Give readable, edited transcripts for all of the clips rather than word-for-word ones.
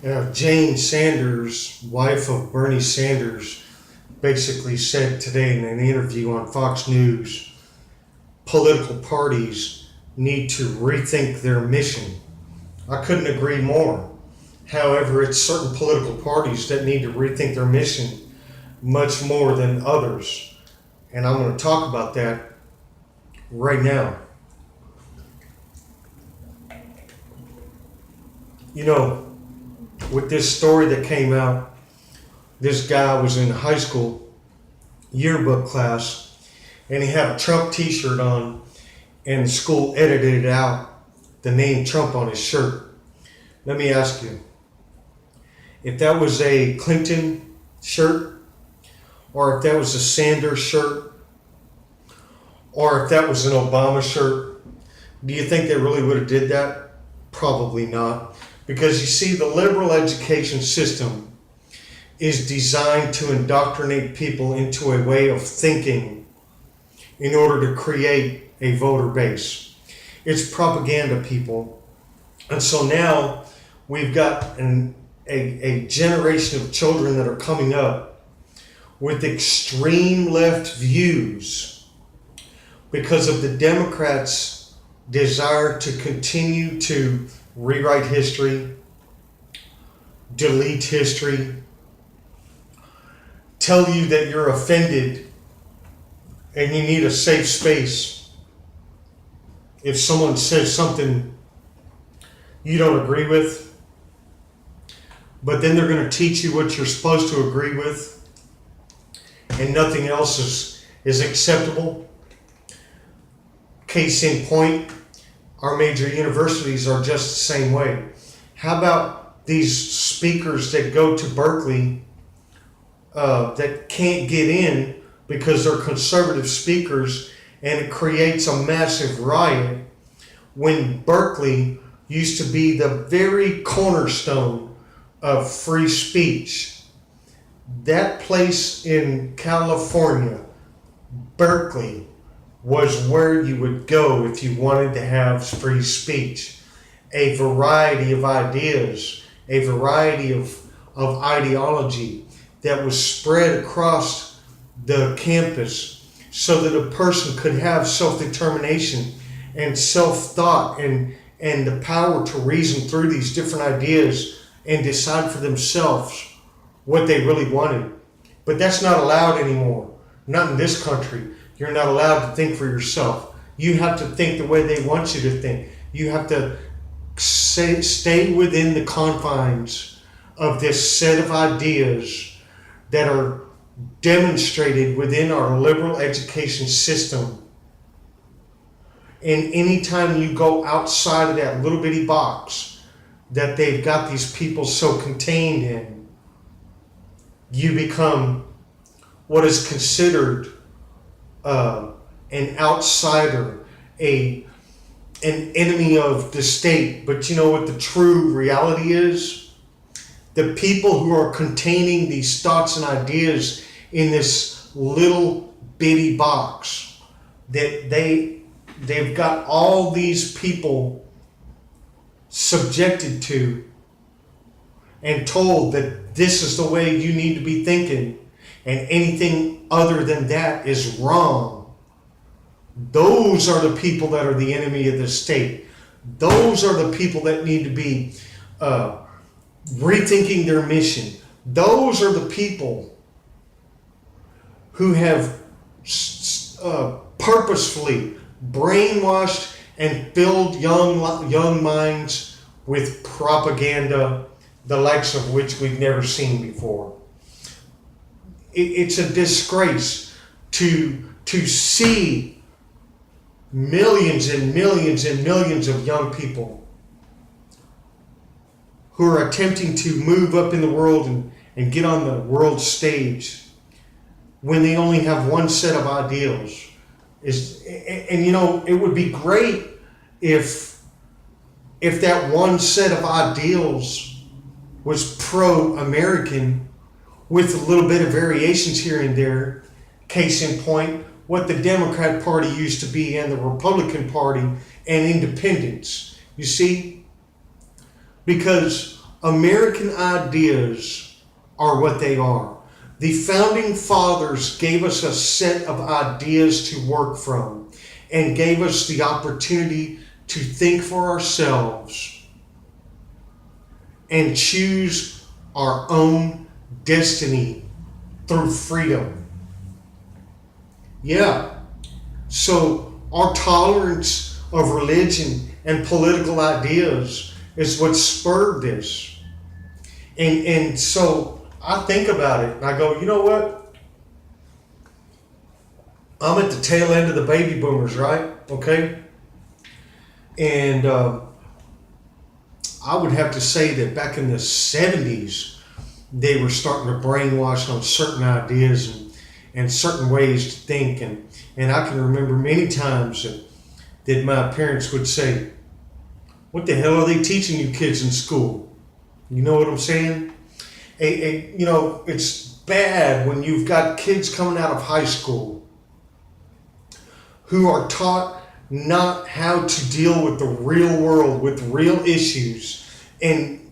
Jane Sanders, wife of Bernie Sanders, basically said today in an interview on Fox News, political parties need to rethink their mission. I couldn't agree more. However, it's certain political parties that need to rethink their mission much more than others. And I'm going to talk about that right now. You know, with this story that came out, this guy was in high school yearbook class and he had a Trump t-shirt on, and the school edited out the name Trump on his shirt. Let me ask you, if that was a Clinton shirt, or if that was a Sanders shirt, or if that was an Obama shirt, do you think they really would have did that? Probably not. Because you see, the liberal education system is designed to indoctrinate people into a way of thinking in order to create a voter base. It's propaganda, people. And so now we've got a generation of children that are coming up with extreme left views because of the Democrats' desire to continue to rewrite history, delete history, tell you that you're offended and you need a safe space if someone says something you don't agree with, but then they're going to teach you what you're supposed to agree with and nothing else is acceptable. Case in point, our major universities are just the same way. How about these speakers that go to Berkeley that can't get in because they're conservative speakers, and it creates a massive riot when Berkeley used to be the very cornerstone of free speech. That place in California, Berkeley, was where you would go if you wanted to have free speech. A variety of ideas, a variety of ideology that was spread across the campus so that a person could have self-determination and self-thought and the power to reason through these different ideas and decide for themselves what they really wanted. But that's not allowed anymore. Not in this country. You're not allowed to think for yourself. You have to think the way they want you to think. You have to stay within the confines of this set of ideas that are demonstrated within our liberal education system. And anytime you go outside of that little bitty box that they've got these people so contained in, you become what is considered an outsider, an enemy of the state. But you know what the true reality is? The people who are containing these thoughts and ideas in this little bitty box, that they've got all these people subjected to and told that this is the way you need to be thinking, and anything other than that is wrong. Those are the people that are the enemy of the state. Those are the people that need to be rethinking their mission. Those are the people who have purposefully brainwashed and filled young minds with propaganda, the likes of which we've never seen before. It's a disgrace to see millions and millions and millions of young people who are attempting to move up in the world and get on the world stage when they only have one set of ideals. And you know, it would be great if that one set of ideals was pro-American with a little bit of variations here and there. Case in point, what the Democrat Party used to be and the Republican Party and independents. You see? Because American ideas are what they are. The founding fathers gave us a set of ideas to work from and gave us the opportunity to think for ourselves and choose our own destiny through freedom. Yeah. So our tolerance of religion and political ideas is what spurred this. And so I think about it and I go, you know what? I'm at the tail end of the baby boomers, right? Okay? And I would have to say that back in the 70s, they were starting to brainwash on certain ideas and certain ways to think. And I can remember many times that my parents would say, what the hell are they teaching you kids in school? You know what I'm saying? You know, it's bad when you've got kids coming out of high school who are taught not how to deal with the real world, with real issues, and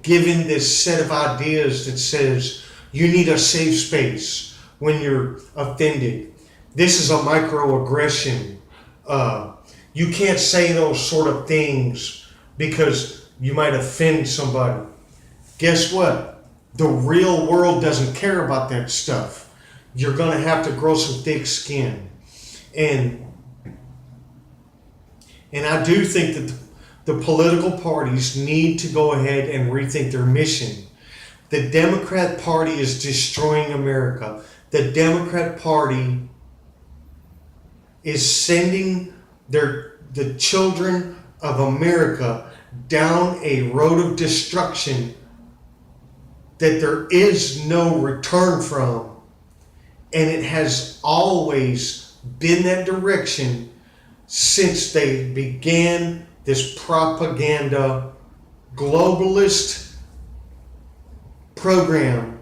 given this set of ideas that says you need a safe space when you're offended. This is a microaggression. You can't say those sort of things because you might offend somebody. Guess what? The real world doesn't care about that stuff. You're going to have to grow some thick skin. And I do think that the political parties need to go ahead and rethink their mission. The Democrat Party is destroying America. The Democrat Party is sending the children of America down a road of destruction that there is no return from. And it has always been that direction since they began this propaganda globalist program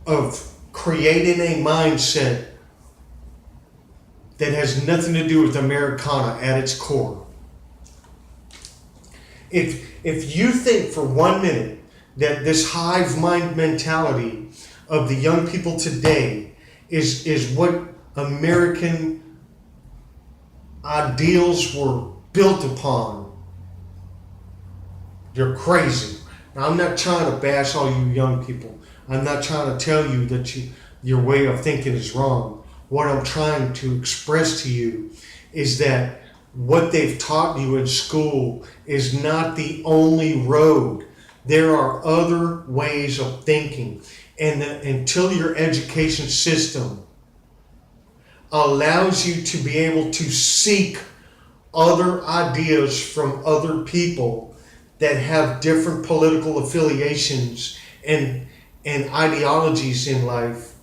of creating a mindset that has nothing to do with Americana at its core. If you think for 1 minute that this hive mind mentality of the young people today is what American ideals were built upon, you're crazy. Now, I'm not trying to bash all you young people. I'm not trying to tell you that your way of thinking is wrong. What I'm trying to express to you is that what they've taught you in school is not the only road. There are other ways of thinking. And until your education system allows you to be able to seek other ideas from other people that have different political affiliations and ideologies in life,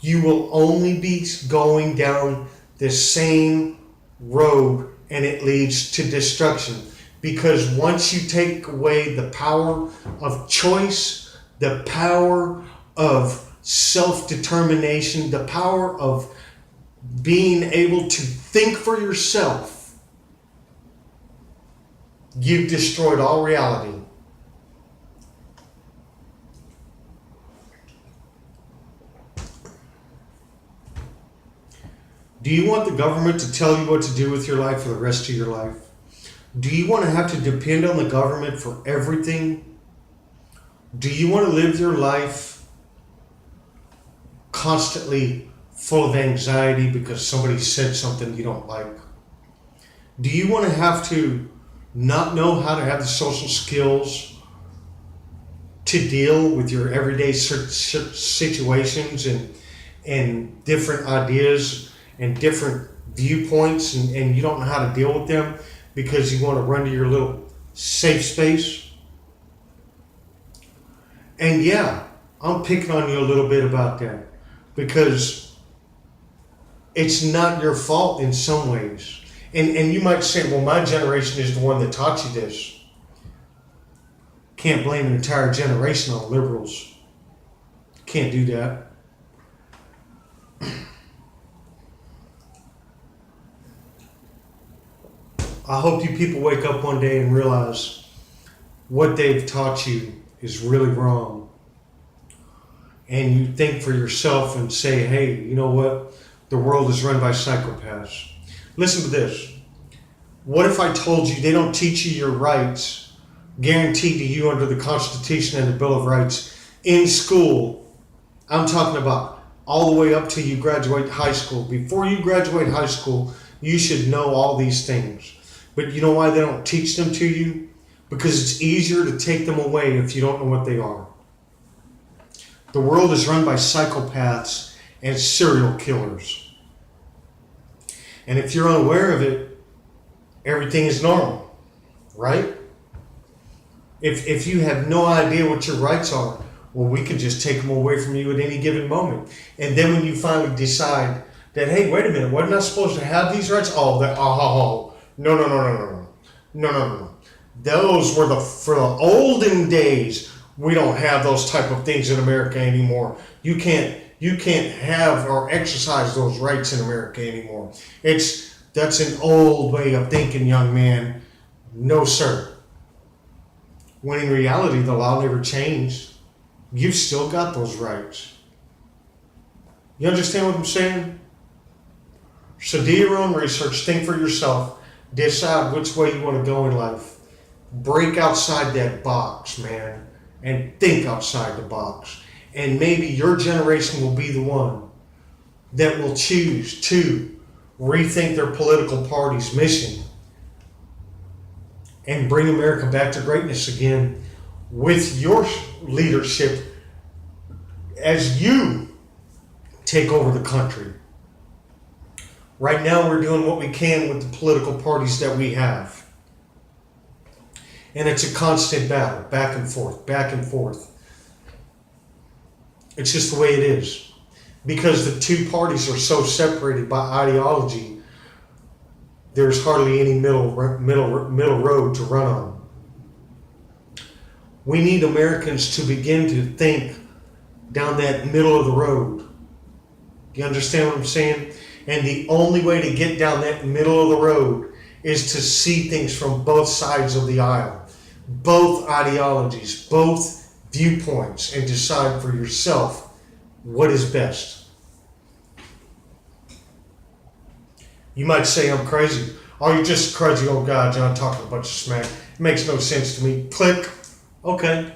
you will only be going down the same road and it leads to destruction. Because once you take away the power of choice, the power of self-determination, the power of being able to think for yourself, you've destroyed all reality. Do you want the government to tell you what to do with your life for the rest of your life? Do you want to have to depend on the government for everything? Do you want to live your life constantly full of anxiety because somebody said something you don't like? Do you want to have to not know how to have the social skills to deal with your everyday situations and different ideas and different viewpoints and you don't know how to deal with them because you want to run to your little safe space? And yeah, I'm picking on you a little bit about that because it's not your fault in some ways. And you might say, well, my generation is the one that taught you this. Can't blame an entire generation on liberals. Can't do that. I hope you people wake up one day and realize what they've taught you is really wrong, and you think for yourself and say, hey, you know what? The world is run by psychopaths. Listen to this. What if I told you they don't teach you your rights, guaranteed to you under the Constitution and the Bill of Rights, in school? I'm talking about all the way up till you graduate high school. Before you graduate high school, you should know all these things. But you know why they don't teach them to you? Because it's easier to take them away if you don't know what they are. The world is run by psychopaths and serial killers. And if you're unaware of it, everything is normal, right? If you have no idea what your rights are, well, we can just take them away from you at any given moment. And then when you finally decide that, hey, wait a minute, wasn't I supposed to have these rights? No. Those were for the olden days. We don't have those type of things in America anymore. You can't have or exercise those rights in America anymore. That's an old way of thinking, young man. No, sir. When in reality, the law never changed. You've still got those rights. You understand what I'm saying? So do your own research. Think for yourself. Decide which way you want to go in life. Break outside that box, man, and think outside the box. And maybe your generation will be the one that will choose to rethink their political party's mission and bring America back to greatness again with your leadership as you take over the country. Right now, we're doing what we can with the political parties that we have. And it's a constant battle, back and forth, back and forth. It's just the way it is. Because the two parties are so separated by ideology, there's hardly any middle road to run on. We need Americans to begin to think down that middle of the road. Do you understand what I'm saying? And the only way to get down that middle of the road is to see things from both sides of the aisle, both ideologies, both viewpoints, and decide for yourself what is best. You might say I'm crazy. Oh, you're just a crazy old guy, John, talking a bunch of smack. It makes no sense to me. Click. Okay.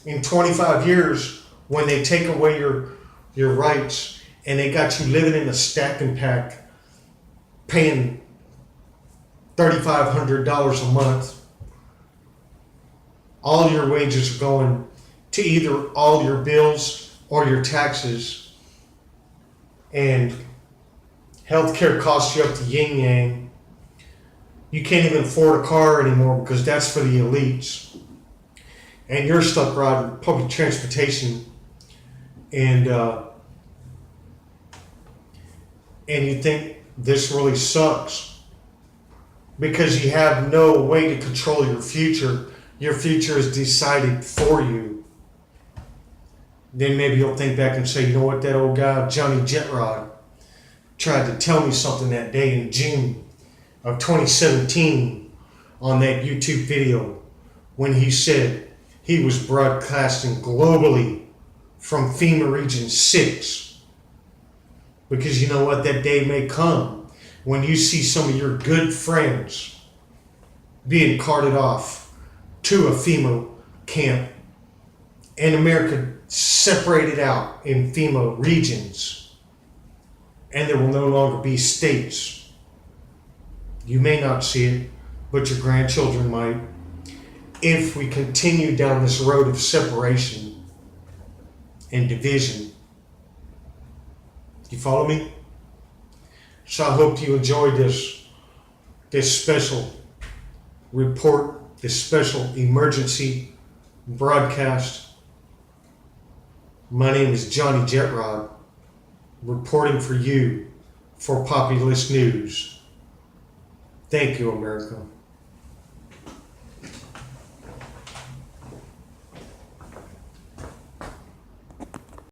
In 25 years, when they take away your rights and they got you living in a stack and pack, paying $3,500 a month, all your wages are going to either all your bills or your taxes, and healthcare costs you up to yin yang. You can't even afford a car anymore because that's for the elites. And you're stuck riding public transportation, and you think this really sucks because you have no way to control your future. Your future is decided for you. Then maybe you'll think back and say, you know what, that old guy, Johnny Jetrod, tried to tell me something that day in June of 2017 on that YouTube video when he said he was broadcasting globally from FEMA Region 6. Because you know what, that day may come when you see some of your good friends being carted off to a FEMA camp and America separated out in FEMA regions, and there will no longer be states. You may not see it, but your grandchildren might. If we continue down this road of separation and division. You follow me? So I hope you enjoyed this special report, this special emergency broadcast. My name is Johnny Jetrod, reporting for you for Populist News. Thank you, America.